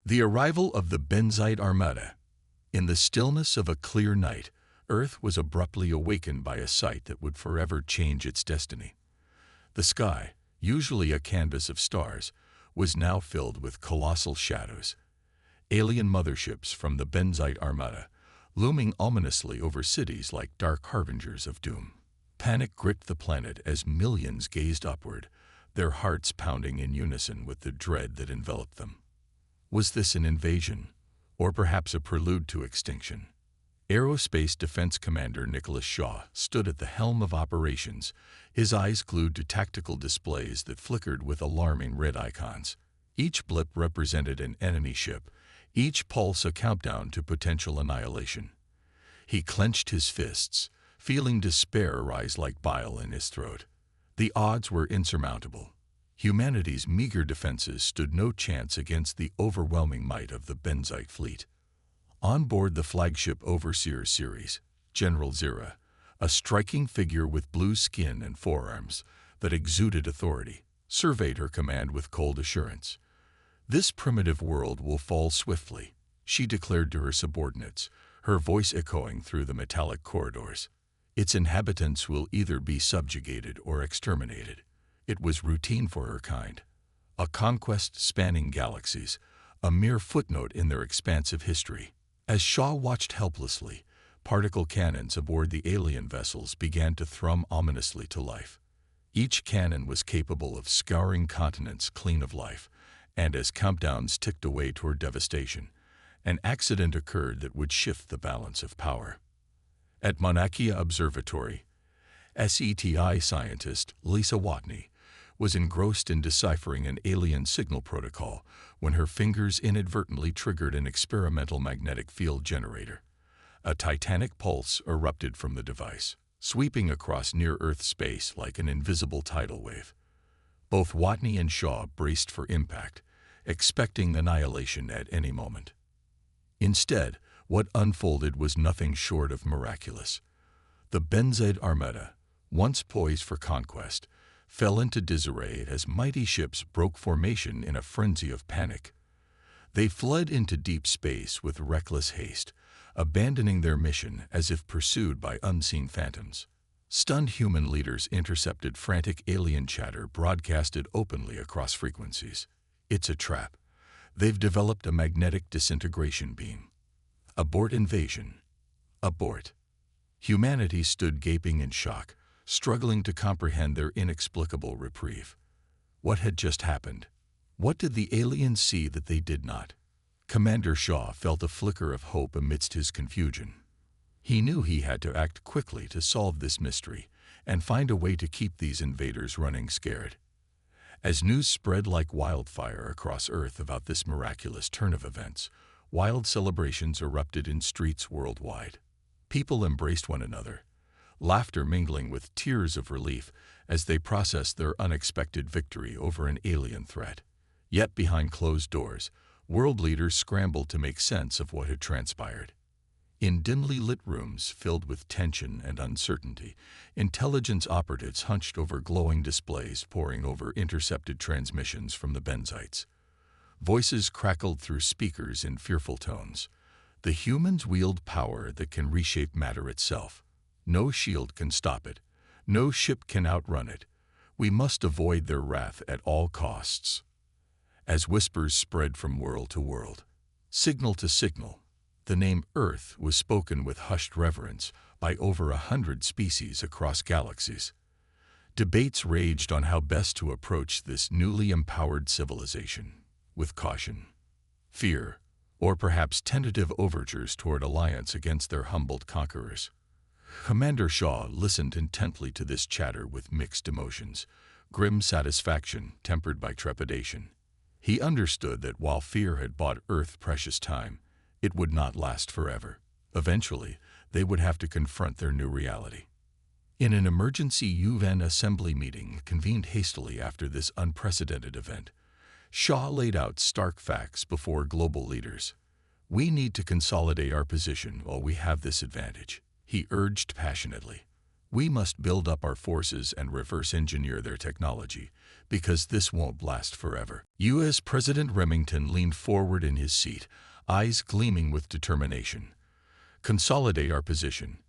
The arrival of the Benzite Armada. In the stillness of a clear night, Earth was abruptly awakened by a sight that would forever change its destiny. The sky, usually a canvas of stars, was now filled with colossal shadows. Alien motherships from the Benzite Armada, looming ominously over cities like dark harbingers of doom. Panic gripped the planet as millions gazed upward, their hearts pounding in unison with the dread that enveloped them. Was this an invasion, or perhaps a prelude to extinction? Aerospace Defense Commander Nicholas Shaw stood at the helm of operations, his eyes glued to tactical displays that flickered with alarming red icons. Each blip represented an enemy ship, each pulse a countdown to potential annihilation. He clenched his fists, feeling despair rise like bile in his throat. The odds were insurmountable. Humanity's meager defenses stood no chance against the overwhelming might of the Benzite fleet. On board the flagship Overseer series, General Zira, a striking figure with blue skin and forearms that exuded authority, surveyed her command with cold assurance. "This primitive world will fall swiftly," she declared to her subordinates, her voice echoing through the metallic corridors. "Its inhabitants will either be subjugated or exterminated." It was routine for her kind, a conquest spanning galaxies, a mere footnote in their expansive history. As Shaw watched helplessly, particle cannons aboard the alien vessels began to thrum ominously to life. Each cannon was capable of scouring continents clean of life, and as countdowns ticked away toward devastation, an accident occurred that would shift the balance of power. At Mauna Kea Observatory, SETI scientist Lisa Watney was engrossed in deciphering an alien signal protocol when her fingers inadvertently triggered an experimental magnetic field generator. A titanic pulse erupted from the device, sweeping across near-Earth space like an invisible tidal wave. Both Watney and Shaw braced for impact, expecting annihilation at any moment. Instead, what unfolded was nothing short of miraculous. The Benzite Armada, once poised for conquest, fell into disarray as mighty ships broke formation in a frenzy of panic. They fled into deep space with reckless haste, abandoning their mission as if pursued by unseen phantoms. Stunned human leaders intercepted frantic alien chatter broadcasted openly across frequencies. "It's a trap. They've developed a magnetic disintegration beam. Abort invasion. Abort." Humanity stood gaping in shock, struggling to comprehend their inexplicable reprieve. What had just happened? What did the aliens see that they did not? Commander Shaw felt a flicker of hope amidst his confusion. He knew he had to act quickly to solve this mystery and find a way to keep these invaders running scared. As news spread like wildfire across Earth about this miraculous turn of events, wild celebrations erupted in streets worldwide. People embraced one another, laughter mingling with tears of relief as they processed their unexpected victory over an alien threat. Yet behind closed doors, world leaders scrambled to make sense of what had transpired. In dimly lit rooms filled with tension and uncertainty, intelligence operatives hunched over glowing displays poring over intercepted transmissions from the Benzites. Voices crackled through speakers in fearful tones. The humans wield power that can reshape matter itself. No shield can stop it. No ship can outrun it. We must avoid their wrath at all costs. As whispers spread from world to world, signal to signal, the name Earth was spoken with hushed reverence by over 100 species across galaxies. Debates raged on how best to approach this newly empowered civilization, with caution, fear, or perhaps tentative overtures toward alliance against their humbled conquerors. Commander Shaw listened intently to this chatter with mixed emotions, grim satisfaction tempered by trepidation. He understood that while fear had bought Earth precious time, it would not last forever. Eventually, they would have to confront their new reality. In an emergency UN assembly meeting convened hastily after this unprecedented event, Shaw laid out stark facts before global leaders. "We need to consolidate our position while we have this advantage," he urged passionately. We must build up our forces and reverse engineer their technology, because this won't last forever. U.S. President Remington leaned forward in his seat, eyes gleaming with determination. Consolidate our position.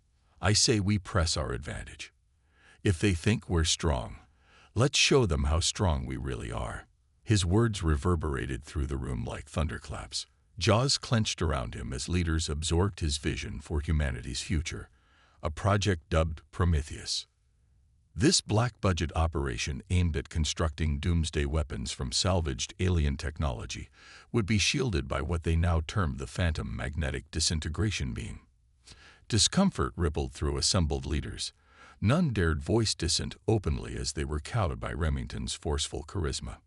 I say we press our advantage. If they think we're strong, let's show them how strong we really are. His words reverberated through the room like thunderclaps. Jaws clenched around him as leaders absorbed his vision for humanity's future, a project dubbed Prometheus. This black-budget operation aimed at constructing doomsday weapons from salvaged alien technology would be shielded by what they now termed the phantom magnetic disintegration beam. Discomfort rippled through assembled leaders. None dared voice dissent openly as they were cowed by Remington's forceful charisma.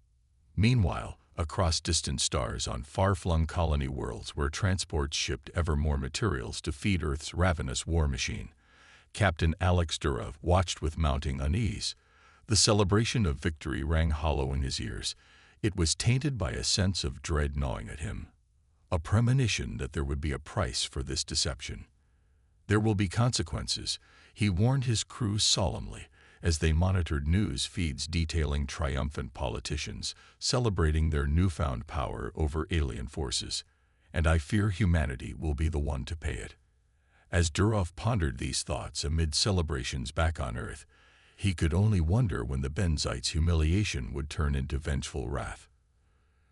Meanwhile, across distant stars on far-flung colony worlds where transports shipped ever more materials to feed Earth's ravenous war machine, Captain Alex Durov watched with mounting unease. The celebration of victory rang hollow in his ears. It was tainted by a sense of dread gnawing at him, a premonition that there would be a price for this deception. There will be consequences, he warned his crew solemnly as they monitored news feeds detailing triumphant politicians celebrating their newfound power over alien forces, and I fear humanity will be the one to pay it. As Durov pondered these thoughts amid celebrations back on Earth, he could only wonder when the Benzites' humiliation would turn into vengeful wrath.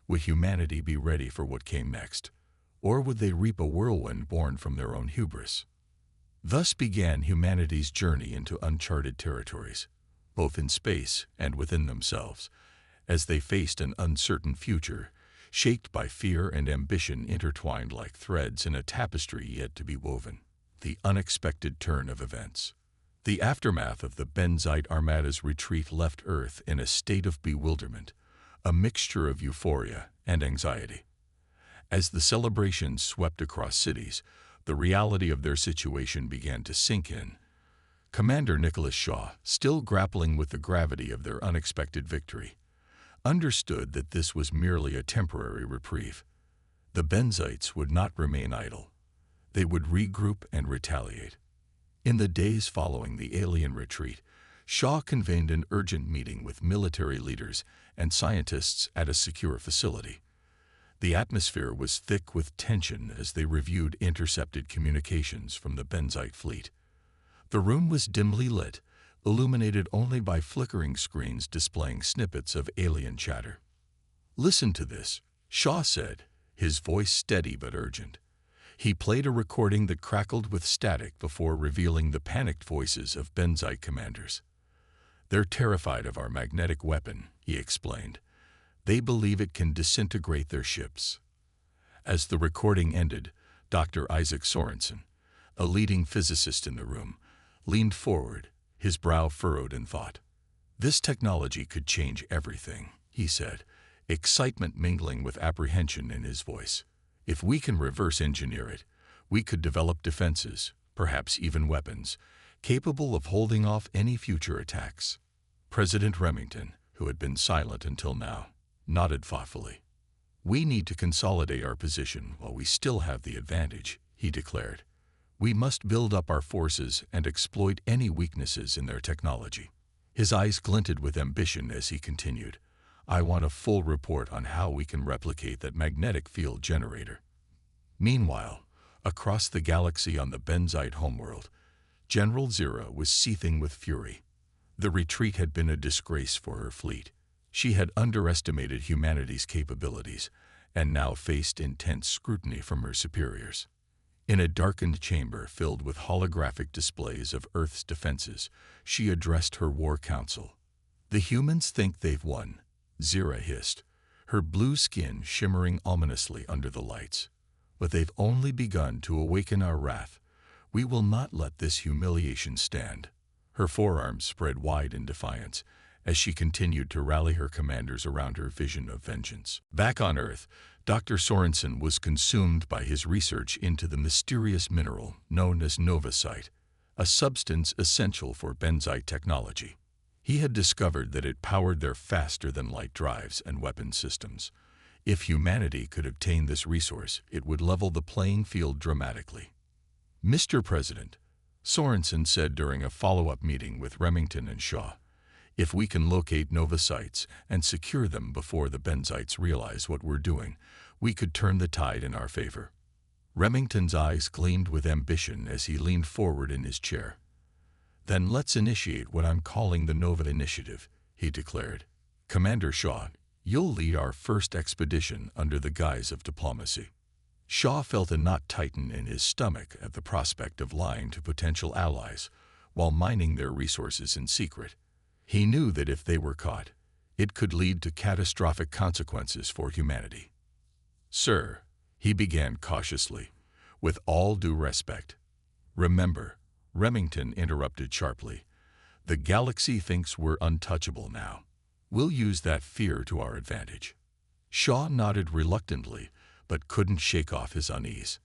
Would humanity be ready for what came next, or would they reap a whirlwind born from their own hubris? Thus began humanity's journey into uncharted territories, both in space and within themselves, as they faced an uncertain future, shaped by fear and ambition intertwined like threads in a tapestry yet to be woven. The unexpected turn of events. The aftermath of the Benzite Armada's retreat left Earth in a state of bewilderment, a mixture of euphoria and anxiety. As the celebrations swept across cities, the reality of their situation began to sink in. Commander Nicholas Shaw, still grappling with the gravity of their unexpected victory, understood that this was merely a temporary reprieve. The Benzites would not remain idle. They would regroup and retaliate. In the days following the alien retreat, Shaw convened an urgent meeting with military leaders and scientists at a secure facility. The atmosphere was thick with tension as they reviewed intercepted communications from the Benzite fleet. The room was dimly lit, illuminated only by flickering screens displaying snippets of alien chatter. "Listen to this," Shaw said, his voice steady but urgent. He played a recording that crackled with static before revealing the panicked voices of Benzite commanders. "They're terrified of our magnetic weapon," he explained. "They believe it can disintegrate their ships." As the recording ended, Dr. Isaac Sorensen, a leading physicist in the room, leaned forward, his brow furrowed in thought. "This technology could change everything," he said, excitement mingling with apprehension in his voice. "If we can reverse engineer it, we could develop defenses, perhaps even weapons, capable of holding off any future attacks." President Remington, who had been silent until now, nodded thoughtfully. "We need to consolidate our position while we still have the advantage," he declared. "We must build up our forces and exploit any weaknesses in their technology." His eyes glinted with ambition as he continued. "I want a full report on how we can replicate that magnetic field generator." Meanwhile, across the galaxy on the Benzite homeworld, General Zira was seething with fury. The retreat had been a disgrace for her fleet. She had underestimated humanity's capabilities and now faced intense scrutiny from her superiors. In a darkened chamber filled with holographic displays of Earth's defenses, she addressed her war council. "The humans think they've won," Zira hissed, her blue skin shimmering ominously under the lights. "But they've only begun to awaken our wrath. We will not let this humiliation stand." Her forearms spread wide in defiance as she continued to rally her commanders around her vision of vengeance. Back on Earth, Dr. Sorensen was consumed by his research into the mysterious mineral known as novacite, a substance essential for Benzite technology. He had discovered that it powered their faster-than-light drives and weapon systems. If humanity could obtain this resource, it would level the playing field dramatically. "Mr. President, Sorensen said during a follow-up meeting with Remington and Shaw. If we can locate Nova sites and secure them before the Benzites realize what we're doing, we could turn the tide in our favor. Remington's eyes gleamed with ambition as he leaned forward in his chair. Then let's initiate what I'm calling the Nova Initiative, he declared. Commander Shaw, you'll lead our first expedition under the guise of diplomacy. Shaw felt a knot tighten in his stomach at the prospect of lying to potential allies while mining their resources in secret. He knew that if they were caught, it could lead to catastrophic consequences for humanity. Sir, he began cautiously, with all due respect. Remember, Remington interrupted sharply, the galaxy thinks we're untouchable now. We'll use that fear to our advantage. Shaw nodded reluctantly, but couldn't shake off his unease.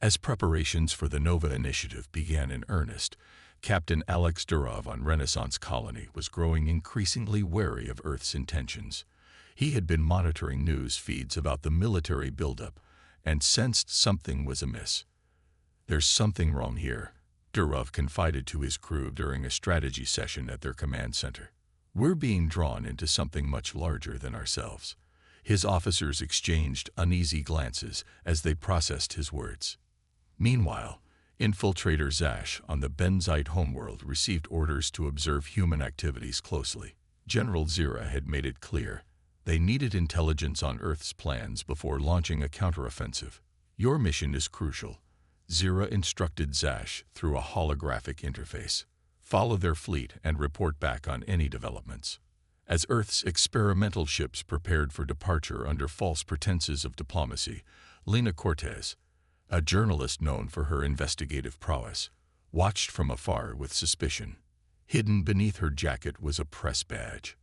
As preparations for the Nova Initiative began in earnest, Captain Alex Durov on Renaissance Colony was growing increasingly wary of Earth's intentions. He had been monitoring news feeds about the military buildup and sensed something was amiss. There's something wrong here, Durov confided to his crew during a strategy session at their command center. We're being drawn into something much larger than ourselves. His officers exchanged uneasy glances as they processed his words. Meanwhile, infiltrator Zash on the Benzite homeworld received orders to observe human activities closely. General Zira had made it clear they needed intelligence on Earth's plans before launching a counteroffensive. Your mission is crucial, Zira instructed Zash through a holographic interface. Follow their fleet and report back on any developments. As Earth's experimental ships prepared for departure under false pretenses of diplomacy, Lena Cortez, a journalist known for her investigative prowess, watched from afar with suspicion. Hidden beneath her jacket was a press badge.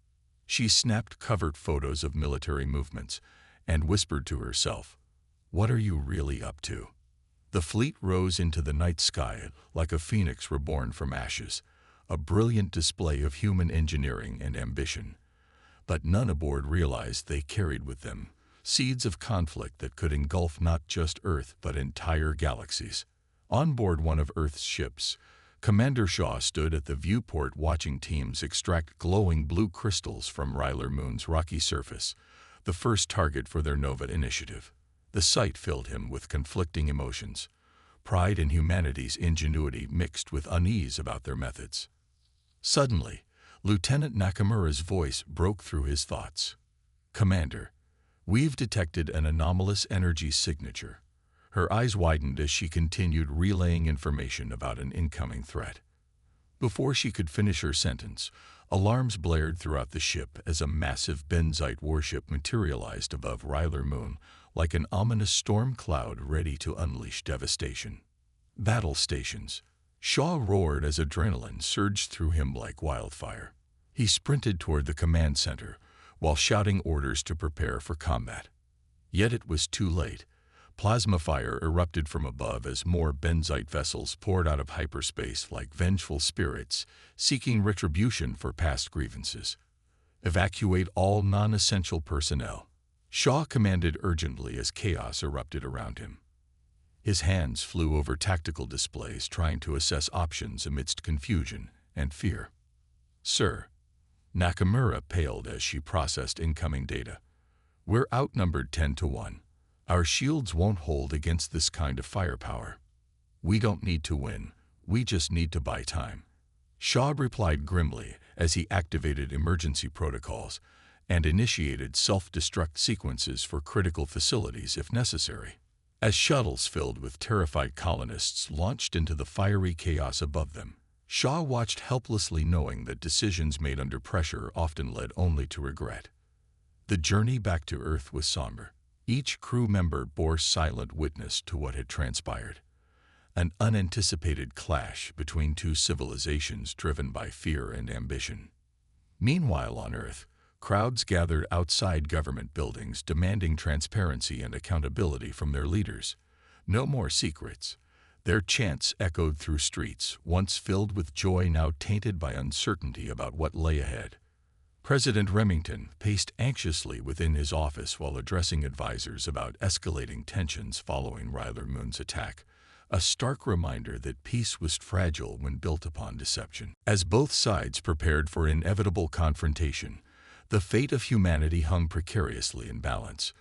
She snapped covert photos of military movements and whispered to herself, "What are you really up to?" The fleet rose into the night sky like a phoenix reborn from ashes, a brilliant display of human engineering and ambition. But none aboard realized they carried with them seeds of conflict that could engulf not just Earth but entire galaxies. On board one of Earth's ships, Commander Shaw stood at the viewport watching teams extract glowing blue crystals from Ryler Moon's rocky surface, the first target for their Nova Initiative. The sight filled him with conflicting emotions, pride in humanity's ingenuity mixed with unease about their methods. Suddenly, Lieutenant Nakamura's voice broke through his thoughts. "Commander, we've detected an anomalous energy signature." Her eyes widened as she continued relaying information about an incoming threat. Before she could finish her sentence, alarms blared throughout the ship as a massive Benzite warship materialized above Ryler Moon like an ominous storm cloud ready to unleash devastation. Battle stations. Shaw roared as adrenaline surged through him like wildfire. He sprinted toward the command center while shouting orders to prepare for combat. Yet it was too late. Plasma fire erupted from above as more Benzite vessels poured out of hyperspace like vengeful spirits, seeking retribution for past grievances. "Evacuate all non-essential personnel," Shaw commanded urgently as chaos erupted around him. His hands flew over tactical displays trying to assess options amidst confusion and fear. "Sir," Nakamura paled as she processed incoming data. "We're outnumbered 10-1. Our shields won't hold against this kind of firepower. We don't need to win, we just need to buy time." Shaw replied grimly as he activated emergency protocols and initiated self-destruct sequences for critical facilities if necessary. As shuttles filled with terrified colonists launched into the fiery chaos above them, Shaw watched helplessly, knowing that decisions made under pressure often led only to regret. The journey back to Earth was somber. Each crew member bore silent witness to what had transpired. An unanticipated clash between two civilizations driven by fear and ambition. Meanwhile on Earth, crowds gathered outside government buildings demanding transparency and accountability from their leaders. No more secrets. Their chants echoed through streets, once filled with joy now tainted by uncertainty about what lay ahead. President Remington paced anxiously within his office while addressing advisors about escalating tensions following Ryler Moon's attack, a stark reminder that peace was fragile when built upon deception. As both sides prepared for inevitable confrontation, the fate of humanity hung precariously in balance.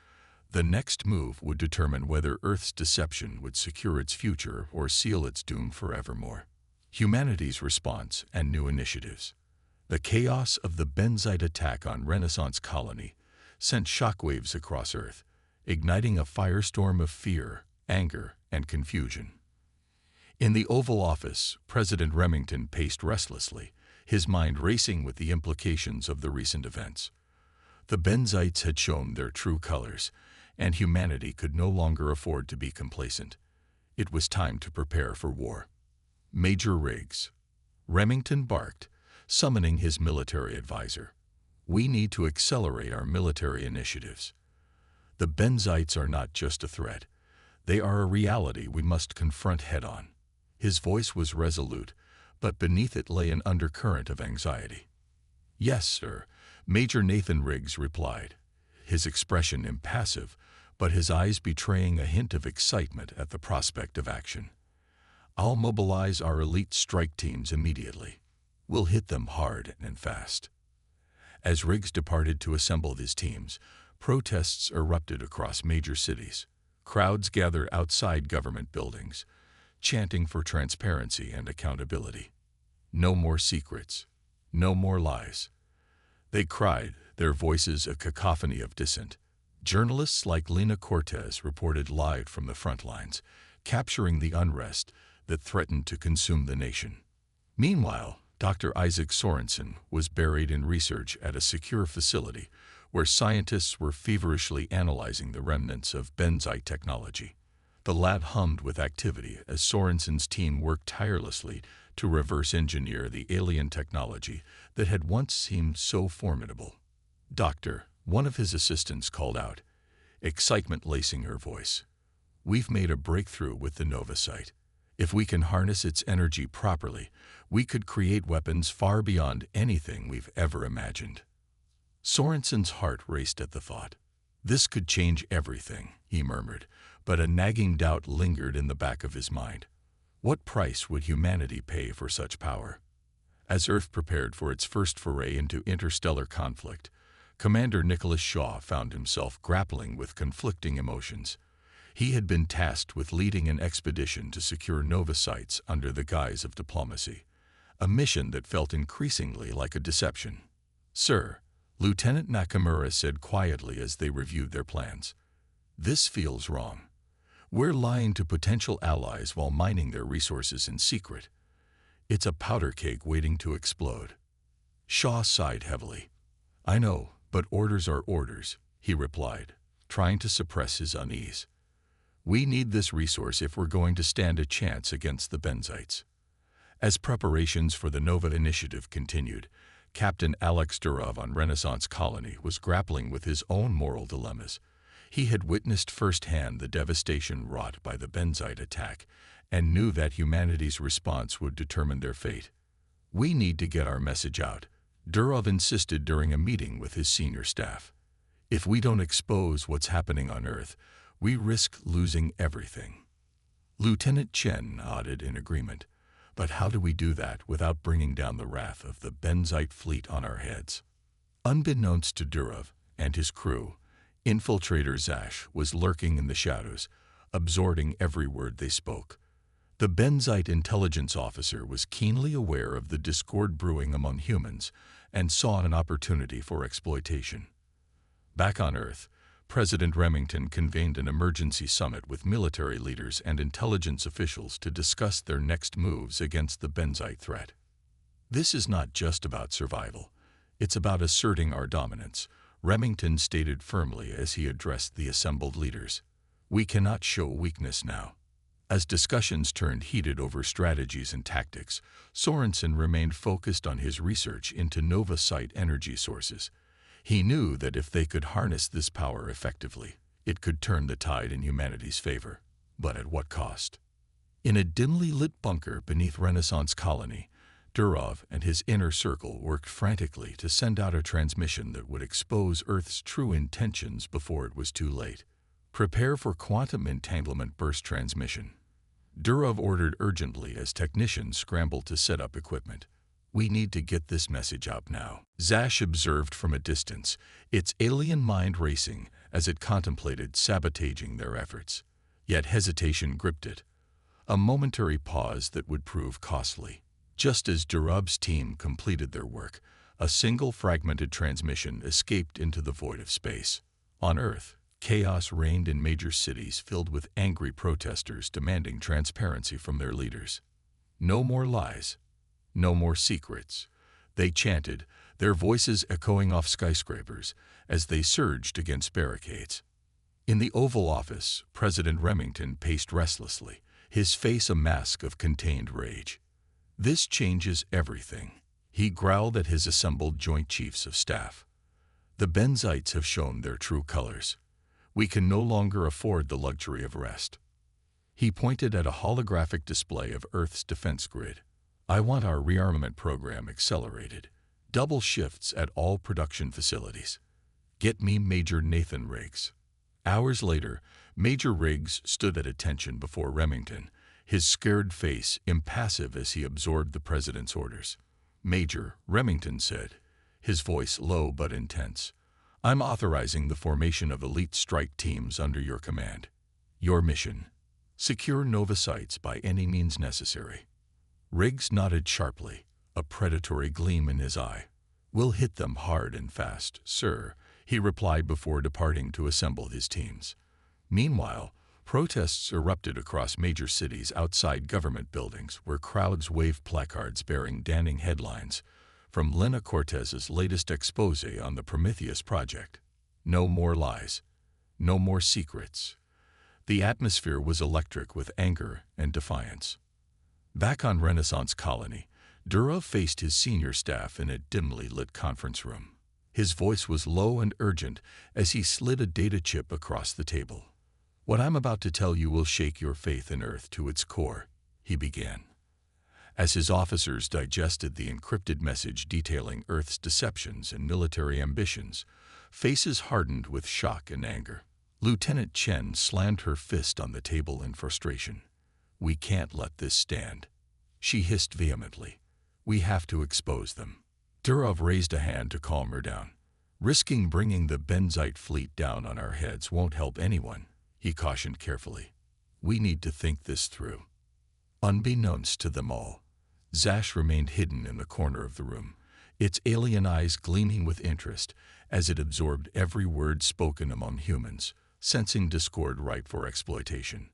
The next move would determine whether Earth's deception would secure its future or seal its doom forevermore. Humanity's response and new initiatives. The chaos of the Benzite attack on Renaissance Colony sent shockwaves across Earth, igniting a firestorm of fear, anger, and confusion. In the Oval Office, President Remington paced restlessly, his mind racing with the implications of the recent events. The Benzites had shown their true colors, and humanity could no longer afford to be complacent. It was time to prepare for war. Major Riggs. Remington barked, summoning his military advisor. We need to accelerate our military initiatives. The Benzites are not just a threat. They are a reality we must confront head-on. His voice was resolute, but beneath it lay an undercurrent of anxiety. Yes, sir, Major Nathan Riggs replied, his expression impassive, but his eyes betraying a hint of excitement at the prospect of action. I'll mobilize our elite strike teams immediately. We'll hit them hard and fast. As Riggs departed to assemble his teams, protests erupted across major cities. Crowds gathered outside government buildings, chanting for transparency and accountability. No more secrets. No more lies. They cried, their voices a cacophony of dissent. Journalists like Lena Cortez reported live from the front lines, capturing the unrest that threatened to consume the nation. Meanwhile, Dr. Isaac Sorensen was buried in research at a secure facility where scientists were feverishly analyzing the remnants of Benzite technology. The lab hummed with activity as Sorensen's team worked tirelessly to reverse engineer the alien technology that had once seemed so formidable. Doctor, one of his assistants called out, excitement lacing her voice. We've made a breakthrough with the Nova site. If we can harness its energy properly, we could create weapons far beyond anything we've ever imagined. Sorensen's heart raced at the thought. This could change everything, he murmured, but a nagging doubt lingered in the back of his mind. What price would humanity pay for such power? As Earth prepared for its first foray into interstellar conflict, Commander Nicholas Shaw found himself grappling with conflicting emotions. He had been tasked with leading an expedition to secure Nova sites under the guise of diplomacy, a mission that felt increasingly like a deception. Sir, Lieutenant Nakamura said quietly as they reviewed their plans, this feels wrong. We're lying to potential allies while mining their resources in secret. It's a powder keg waiting to explode. Shaw sighed heavily. I know, but orders are orders, he replied, trying to suppress his unease. We need this resource if we're going to stand a chance against the Benzites. As preparations for the Nova initiative continued, Captain Alex Durov on Renaissance Colony was grappling with his own moral dilemmas. He had witnessed firsthand the devastation wrought by the Benzite attack and knew that humanity's response would determine their fate. We need to get our message out, Durov insisted during a meeting with his senior staff. If we don't expose what's happening on Earth, we risk losing everything. Lieutenant Chen nodded in agreement. But how do we do that without bringing down the wrath of the Benzite fleet on our heads? Unbeknownst to Durov and his crew, infiltrator Zash was lurking in the shadows, absorbing every word they spoke. The Benzite intelligence officer was keenly aware of the discord brewing among humans and saw an opportunity for exploitation. Back on Earth, President Remington convened an emergency summit with military leaders and intelligence officials to discuss their next moves against the Benzite threat. This is not just about survival. It's about asserting our dominance, Remington stated firmly as he addressed the assembled leaders. We cannot show weakness now. As discussions turned heated over strategies and tactics, Sorensen remained focused on his research into Nova site energy sources. He knew that if they could harness this power effectively, it could turn the tide in humanity's favor. But at what cost? In a dimly lit bunker beneath Renaissance Colony, Durov and his inner circle worked frantically to send out a transmission that would expose Earth's true intentions before it was too late. Prepare for quantum entanglement burst transmission. Durov ordered urgently as technicians scrambled to set up equipment. "We need to get this message out now." Zash observed from a distance, its alien mind racing as it contemplated sabotaging their efforts. Yet hesitation gripped it, a momentary pause that would prove costly. Just as Durov's team completed their work, a single fragmented transmission escaped into the void of space. On Earth, chaos reigned in major cities filled with angry protesters demanding transparency from their leaders. No more lies. No more secrets, they chanted, their voices echoing off skyscrapers as they surged against barricades. In the Oval Office, President Remington paced restlessly, his face a mask of contained rage. "This changes everything," he growled at his assembled Joint Chiefs of Staff. "The Benzites have shown their true colors. We can no longer afford the luxury of rest." He pointed at a holographic display of Earth's defense grid. "I want our rearmament program accelerated. Double shifts at all production facilities. Get me Major Nathan Riggs." Hours later, Major Riggs stood at attention before Remington, his scared face impassive as he absorbed the president's orders. "Major," Remington said, his voice low but intense, "I'm authorizing the formation of elite strike teams under your command. Your mission: secure Nova sites by any means necessary." Riggs nodded sharply, a predatory gleam in his eye. "We'll hit them hard and fast, sir," he replied before departing to assemble his teams. Meanwhile, protests erupted across major cities outside government buildings where crowds waved placards bearing damning headlines, from Lena Cortez's latest expose on the Prometheus project. No more lies. No more secrets. The atmosphere was electric with anger and defiance. Back on Renaissance Colony, Durov faced his senior staff in a dimly lit conference room. His voice was low and urgent as he slid a data chip across the table. "What I'm about to tell you will shake your faith in Earth to its core," he began. As his officers digested the encrypted message detailing Earth's deceptions and military ambitions, faces hardened with shock and anger. Lieutenant Chen slammed her fist on the table in frustration. "We can't let this stand," she hissed vehemently. "We have to expose them." Durov raised a hand to calm her down. "Risking bringing the Benzite fleet down on our heads won't help anyone," he cautioned carefully. "We need to think this through." Unbeknownst to them all, Zash remained hidden in the corner of the room, its alien eyes gleaming with interest as it absorbed every word spoken among humans, sensing discord ripe for exploitation.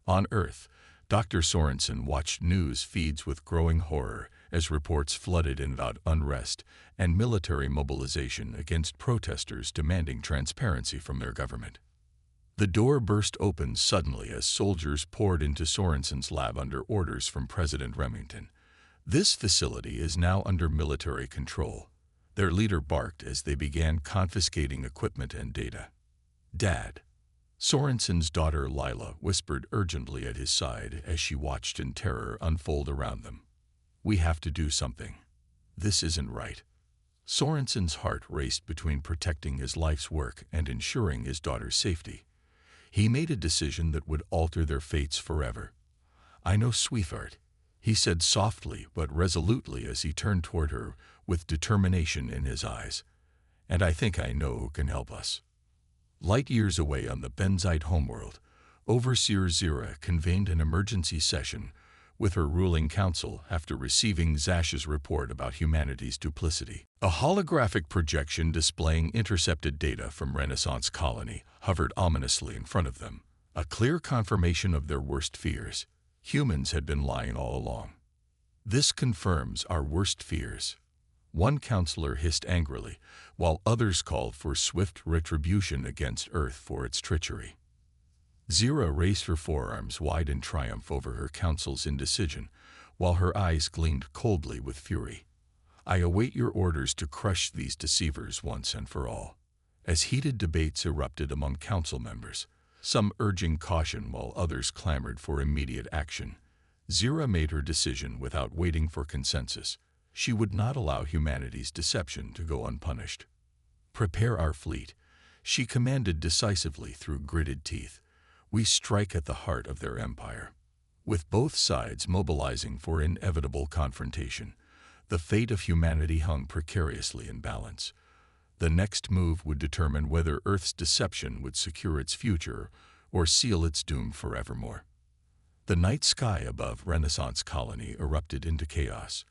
On Earth, Dr. Sorensen watched news feeds with growing horror as reports flooded in about unrest and military mobilization against protesters demanding transparency from their government. The door burst open suddenly as soldiers poured into Sorensen's lab under orders from President Remington. "This facility is now under military control," their leader barked as they began confiscating equipment and data. "Dad," Sorensen's daughter Lila whispered urgently at his side as she watched in terror unfold around them. "We have to do something. This isn't right." Sorensen's heart raced between protecting his life's work and ensuring his daughter's safety. He made a decision that would alter their fates forever. "I know, sweetheart," he said softly but resolutely as he turned toward her with determination in his eyes. "And I think I know who can help us." Light years away on the Benzite homeworld, Overseer Zira convened an emergency session with her ruling council after receiving Zash's report about humanity's duplicity. A holographic projection displaying intercepted data from Renaissance Colony hovered ominously in front of them, a clear confirmation of their worst fears. Humans had been lying all along. "This confirms our worst fears," one counselor hissed angrily, while others called for swift retribution against Earth for its treachery. Zira raised her forearms wide in triumph over her council's indecision, while her eyes gleamed coldly with fury. "I await your orders to crush these deceivers once and for all." As heated debates erupted among council members, some urging caution while others clamored for immediate action, Zira made her decision without waiting for consensus. She would not allow humanity's deception to go unpunished. "Prepare our fleet," she commanded decisively through gritted teeth. "We strike at the heart of their empire." With both sides mobilizing for inevitable confrontation, the fate of humanity hung precariously in balance. The next move would determine whether Earth's deception would secure its future or seal its doom forevermore. The night sky above Renaissance Colony erupted into chaos.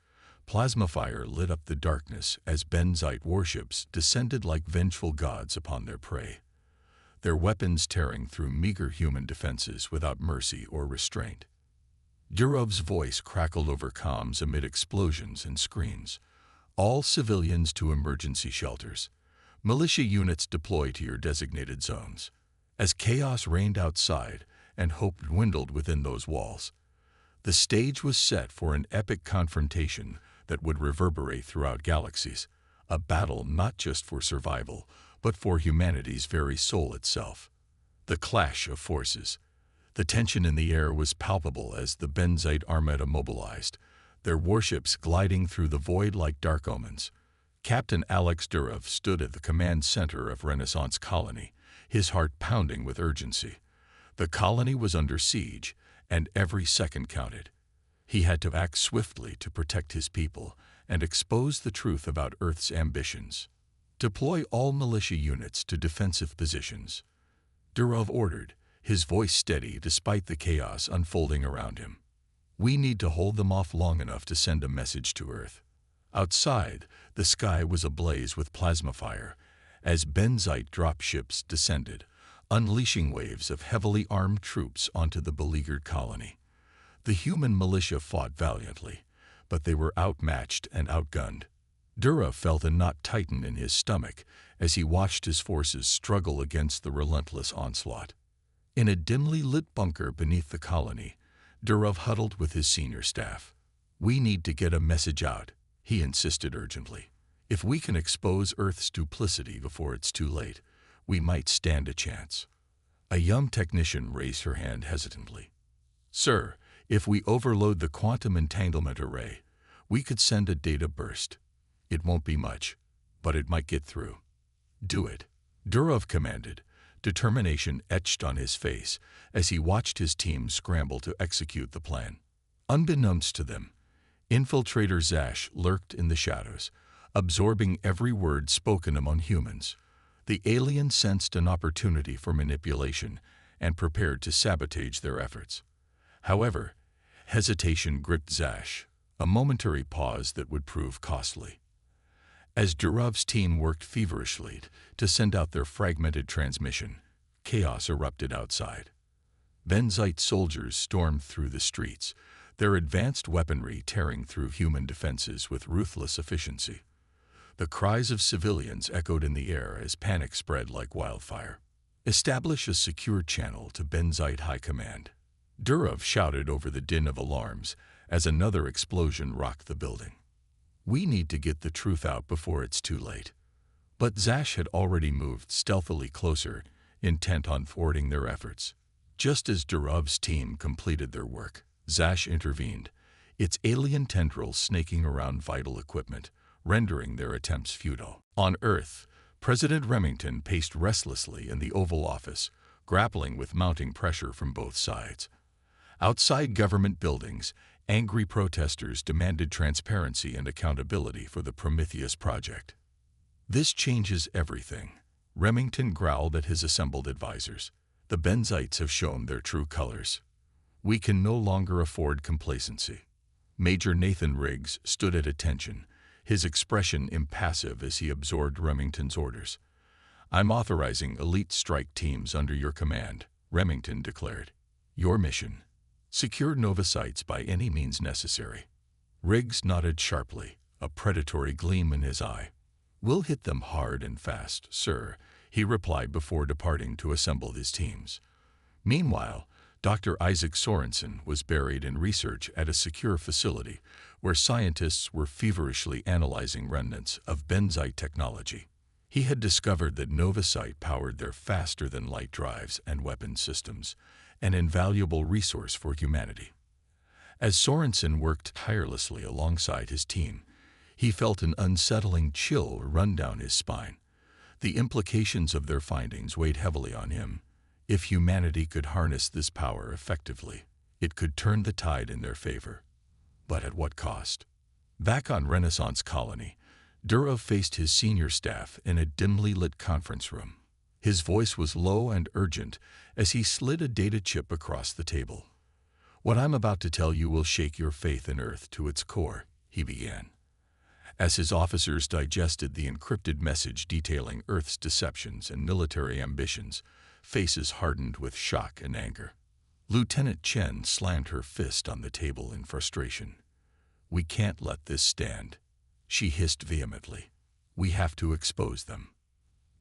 Plasma fire lit up the darkness as Benzite warships descended like vengeful gods upon their prey, their weapons tearing through meager human defenses without mercy or restraint. Durov's voice crackled over comms amid explosions and screams. All civilians to emergency shelters. Militia units deploy to your designated zones. As chaos reigned outside and hope dwindled within those walls, the stage was set for an epic confrontation that would reverberate throughout galaxies, a battle not just for survival, but for humanity's very soul itself. The clash of forces. The tension in the air was palpable as the Benzite armada mobilized, their warships gliding through the void like dark omens. Captain Alex Durov stood at the command center of Renaissance Colony, his heart pounding with urgency. The colony was under siege, and every second counted. He had to act swiftly to protect his people and expose the truth about Earth's ambitions. Deploy all militia units to defensive positions, Durov ordered, his voice steady despite the chaos unfolding around him. We need to hold them off long enough to send a message to Earth. Outside, the sky was ablaze with plasma fire as Benzite dropships descended, unleashing waves of heavily armed troops onto the beleaguered colony. The human militia fought valiantly, but they were outmatched and outgunned. Durov felt a knot tighten in his stomach as he watched his forces struggle against the relentless onslaught. In a dimly lit bunker beneath the colony, Durov huddled with his senior staff. "We need to get a message out," he insisted urgently. "If we can expose Earth's duplicity before it's too late, we might stand a chance." A young technician raised her hand hesitantly. "Sir, if we overload the quantum entanglement array, we could send a data burst. It won't be much, but it might get through." "Do it," Durov commanded, determination etched on his face as he watched his team scramble to execute the plan. Unbeknownst to them, infiltrator Zash lurked in the shadows, absorbing every word spoken among humans. The alien sensed an opportunity for manipulation and prepared to sabotage their efforts. However, hesitation gripped Zash, a momentary pause that would prove costly. As Durov's team worked feverishly to send out their fragmented transmission, chaos erupted outside. Benzite soldiers stormed through the streets, their advanced weaponry tearing through human defenses with ruthless efficiency. The cries of civilians echoed in the air as panic spread like wildfire. "Establish a secure channel to Benzite High Command," Durov shouted over the din of alarms as another explosion rocked the building. "We need to get the truth out before it's too late." But Zash had already moved stealthily closer, intent on thwarting their efforts. Just as Durov's team completed their work, Zash intervened, its alien tendrils snaking around vital equipment, rendering their attempts futile. On Earth, President Remington paced restlessly in the Oval Office, grappling with mounting pressure from both sides. Outside government buildings, angry protesters demanded transparency and accountability for the Prometheus project. "This changes everything," Remington growled at his assembled advisors. "The Benzites have shown their true colors. We can no longer afford complacency." Major Nathan Riggs stood at attention, his expression impassive as he absorbed Remington's orders. "I'm authorizing elite strike teams under your command," Remington declared. "Your mission: secure Nova sites by any means necessary." Riggs nodded sharply, a predatory gleam in his eye. "We'll hit them hard and fast, sir," he replied before departing to assemble his teams. Meanwhile, Dr. Isaac Sorensen was buried in research at a secure facility where scientists were feverishly analyzing remnants of Benzite technology. He had discovered that Novasite powered their faster-than-light drives and weapon systems, an invaluable resource for humanity. As Sorensen worked tirelessly alongside his team, he felt an unsettling chill run down his spine. The implications of their findings weighed heavily on him. If humanity could harness this power effectively, It could turn the tide in their favor. But at what cost? Back on Renaissance Colony, Durov faced his senior staff in a dimly lit conference room. His voice was low and urgent as he slid a data chip across the table. "What I'm about to tell you will shake your faith in Earth to its core," he began. As his officers digested the encrypted message detailing Earth's deceptions and military ambitions, faces hardened with shock and anger. Lieutenant Chen slammed her fist on the table in frustration. "We can't let this stand," she hissed vehemently. "We have to expose them."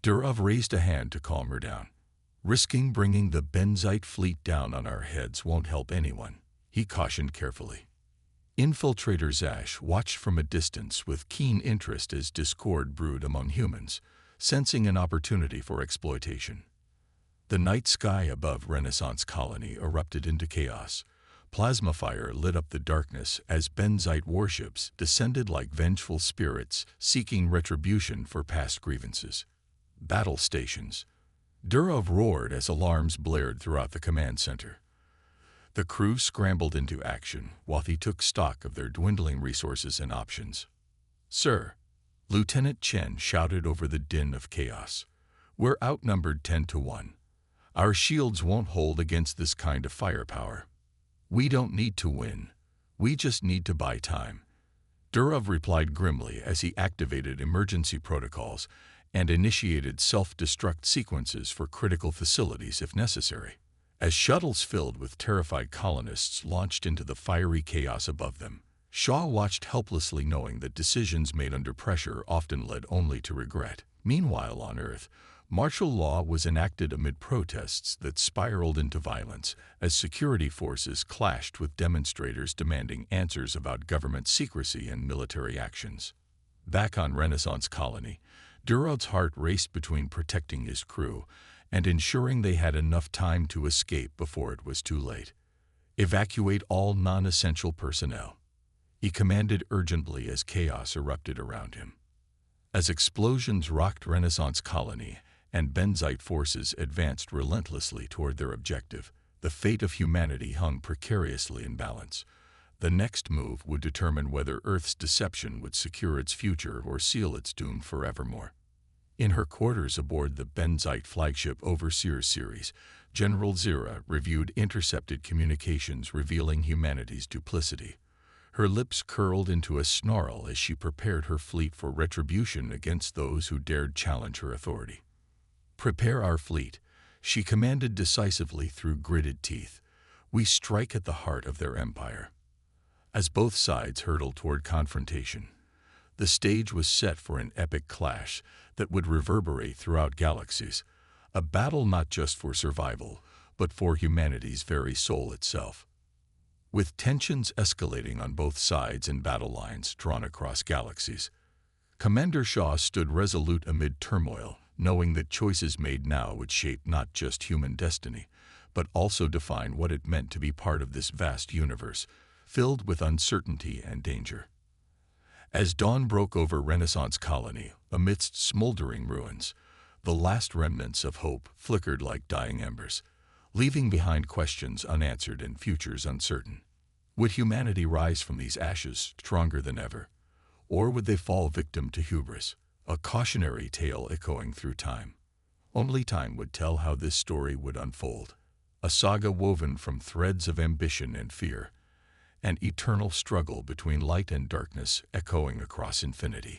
Durov raised a hand to calm her down. "Risking bringing the Benzite fleet down on our heads won't help anyone," he cautioned carefully. Infiltrator Zash watched from a distance with keen interest as discord brewed among humans, sensing an opportunity for exploitation. The night sky above Renaissance Colony erupted into chaos. Plasma fire lit up the darkness as Benzite warships descended like vengeful spirits seeking retribution for past grievances. Battle stations. Durov roared as alarms blared throughout the command center. The crew scrambled into action while he took stock of their dwindling resources and options. "Sir," Lieutenant Chen shouted over the din of chaos, "we're outnumbered 10 to 1. Our shields won't hold against this kind of firepower. We don't need to win. We just need to buy time." Durov replied grimly as he activated emergency protocols and initiated self-destruct sequences for critical facilities if necessary. As shuttles filled with terrified colonists launched into the fiery chaos above them, Shaw watched helplessly, knowing that decisions made under pressure often led only to regret. Meanwhile on Earth, martial law was enacted amid protests that spiraled into violence as security forces clashed with demonstrators demanding answers about government secrecy and military actions. Back on Renaissance Colony, Durov's heart raced between protecting his crew and ensuring they had enough time to escape before it was too late. "Evacuate all non-essential personnel," he commanded urgently as chaos erupted around him. As explosions rocked Renaissance Colony and Benzite forces advanced relentlessly toward their objective, the fate of humanity hung precariously in balance. The next move would determine whether Earth's deception would secure its future or seal its doom forevermore. In her quarters aboard the Benzite flagship Overseer series, General Zira reviewed intercepted communications revealing humanity's duplicity. Her lips curled into a snarl as she prepared her fleet for retribution against those who dared challenge her authority. "Prepare our fleet," she commanded decisively through gritted teeth. "We strike at the heart of their empire." As both sides hurtled toward confrontation, the stage was set for an epic clash that would reverberate throughout galaxies, a battle not just for survival, but for humanity's very soul itself. With tensions escalating on both sides and battle lines drawn across galaxies, Commander Shaw stood resolute amid turmoil, knowing that choices made now would shape not just human destiny, but also define what it meant to be part of this vast universe, filled with uncertainty and danger. As dawn broke over Renaissance Colony, amidst smoldering ruins, the last remnants of hope flickered like dying embers, leaving behind questions unanswered and futures uncertain. Would humanity rise from these ashes stronger than ever? Or would they fall victim to hubris, a cautionary tale echoing through time? Only time would tell how this story would unfold, a saga woven from threads of ambition and fear, an eternal struggle between light and darkness echoing across infinity.